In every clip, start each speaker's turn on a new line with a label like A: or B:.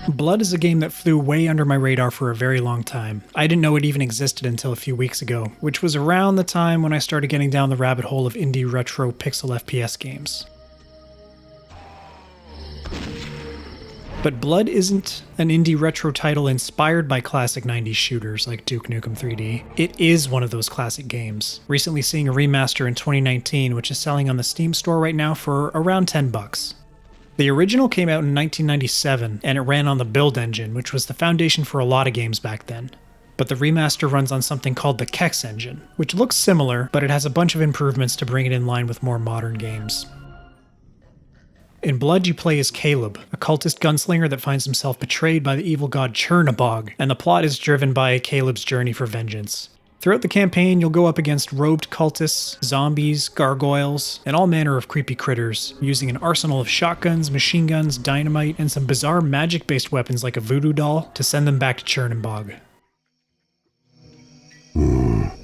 A: Blood is a game that flew way under my radar for a very long time. I didn't know it even existed until a few weeks ago, which was around the time when I started getting down the rabbit hole of indie retro pixel FPS games. But Blood isn't an indie retro title inspired by classic 90s shooters like Duke Nukem 3D. It is one of those classic games, recently seeing a remaster in 2019 which is selling on the Steam store right now for around $10. The original came out in 1997, and it ran on the Build engine, which was the foundation for a lot of games back then. But the remaster runs on something called the Kex engine, which looks similar, but it has a bunch of improvements to bring it in line with more modern games. In Blood, you play as Caleb, a cultist gunslinger that finds himself betrayed by the evil god Chernabog, and the plot is driven by Caleb's journey for vengeance. Throughout the campaign, you'll go up against robed cultists, zombies, gargoyles, and all manner of creepy critters, using an arsenal of shotguns, machine guns, dynamite, and some bizarre magic-based weapons like a voodoo doll to send them back to Chernabog.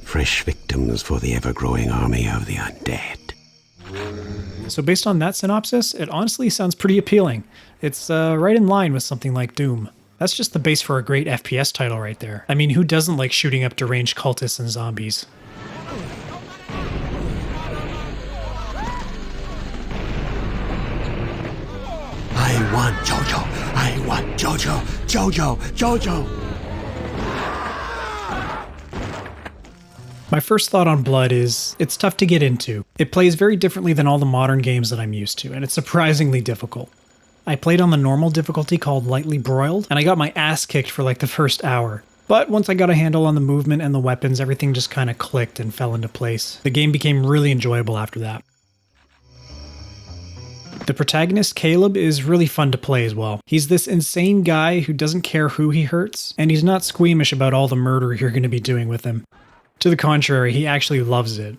B: Fresh victims for the ever-growing army of the undead.
A: So based on that synopsis, it honestly sounds pretty appealing. It's right in line with something like Doom. That's just the base for a great FPS title right there. I mean, who doesn't like shooting up deranged cultists and zombies?
B: I want Jojo! I want Jojo! Jojo! Jojo!
A: My first thought on Blood is, it's tough to get into. It plays very differently than all the modern games that I'm used to, and it's surprisingly difficult. I played on the normal difficulty called Lightly Broiled, and I got my ass kicked for like the first hour. But once I got a handle on the movement and the weapons, everything just kinda clicked and fell into place. The game became really enjoyable after that. The protagonist, Caleb, is really fun to play as well. He's this insane guy who doesn't care who he hurts, and he's not squeamish about all the murder you're going to be doing with him. To the contrary, he actually loves it.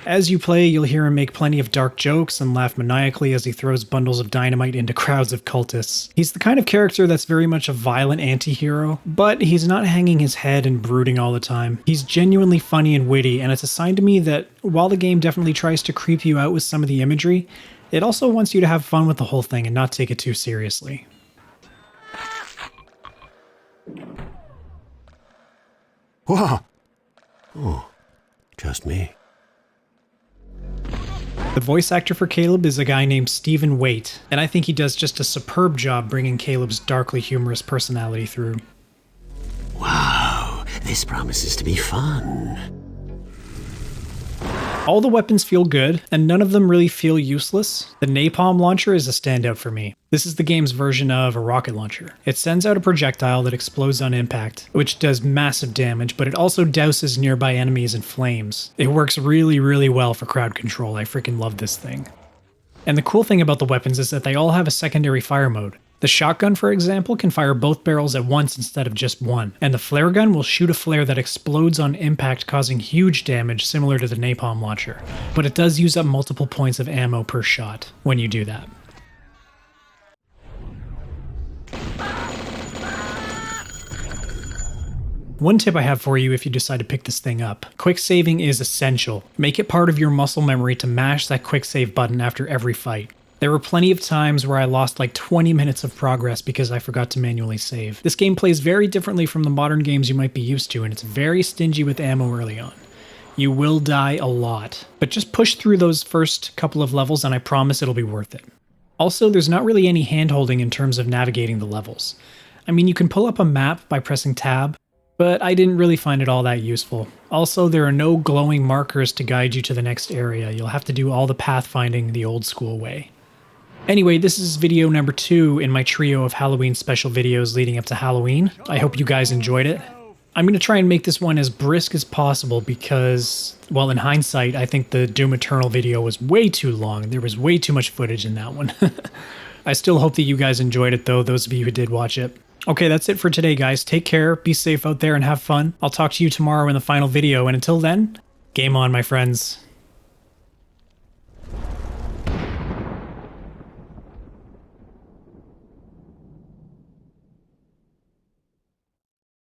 A: As you play, you'll hear him make plenty of dark jokes and laugh maniacally as he throws bundles of dynamite into crowds of cultists. He's the kind of character that's very much a violent anti-hero, but he's not hanging his head and brooding all the time. He's genuinely funny and witty, and it's a sign to me that while the game definitely tries to creep you out with some of the imagery, it also wants you to have fun with the whole thing and not take it too seriously.
B: Whoa! Oh, just me.
A: The voice actor for Caleb is a guy named Stephen Waite, and I think he does just a superb job bringing Caleb's darkly humorous personality through.
B: Wow, this promises to be fun.
A: All the weapons feel good, and none of them really feel useless. The napalm launcher is a standout for me. This is the game's version of a rocket launcher. It sends out a projectile that explodes on impact, which does massive damage, but it also douses nearby enemies in flames. It works really, really well for crowd control. I freaking love this thing. And the cool thing about the weapons is that they all have a secondary fire mode. The shotgun, for example, can fire both barrels at once instead of just one, and the flare gun will shoot a flare that explodes on impact, causing huge damage similar to the napalm launcher. But it does use up multiple points of ammo per shot when you do that. One tip I have for you if you decide to pick this thing up: quick saving is essential. Make it part of your muscle memory to mash that quick save button after every fight. There were plenty of times where I lost like 20 minutes of progress because I forgot to manually save. This game plays very differently from the modern games you might be used to, and it's very stingy with ammo early on. You will die a lot, but just push through those first couple of levels and I promise it'll be worth it. Also, there's not really any hand-holding in terms of navigating the levels. I mean, you can pull up a map by pressing tab, but I didn't really find it all that useful. Also, there are no glowing markers to guide you to the next area. You'll have to do all the pathfinding the old school way. Anyway, this is video number 2 in my trio of Halloween special videos leading up to Halloween. I hope you guys enjoyed it. I'm going to try and make this one as brisk as possible because, well, in hindsight, I think the Doom Eternal video was way too long. There was way too much footage in that one. I still hope that you guys enjoyed it though, those of you who did watch it. Okay, that's it for today, guys. Take care, be safe out there, and have fun. I'll talk to you tomorrow in the final video, and until then, game on, my friends.